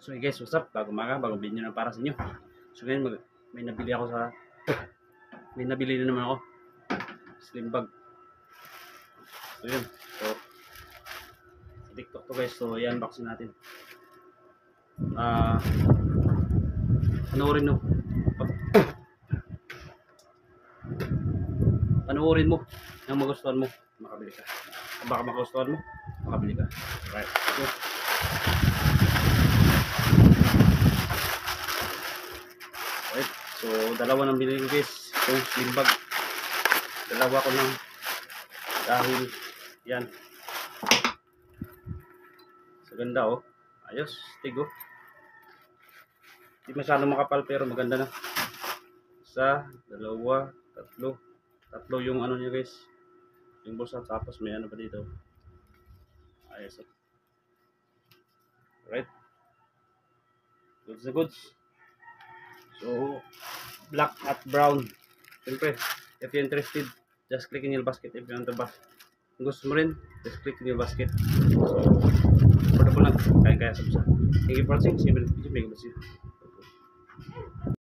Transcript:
So guys, what's up? Bagong umaga, bagong video na para sa inyo. So ngayon, may nabili na naman ako. Slim bag. So yun. So, TikTok to guys. So i-unboxing natin. Panoorin mo yung magustuhan mo, makabili ka. Kung baka magustuhan mo, makabili ka. Right. So, right. So dalawa nang binili ko guys. Yung slim bag. Dalawa ko lang. Dahil yan. So ganda oh. Ayos. Stig oh. Hindi masyadong makapal pero maganda na. Isa, dalawa, tatlo. Tatlo yung ano niya guys. Yung bulsa. Tapos may ano pa dito. Ayos oh. Right. Goods na goods. So, black at brown. Siyempre, if you're interested, just click in your basket. If you want to buy, kung gusto mo rin, just click in your basket. So, affordable lang. Kaya sa bisa. Thank you for watching. See you in the next video.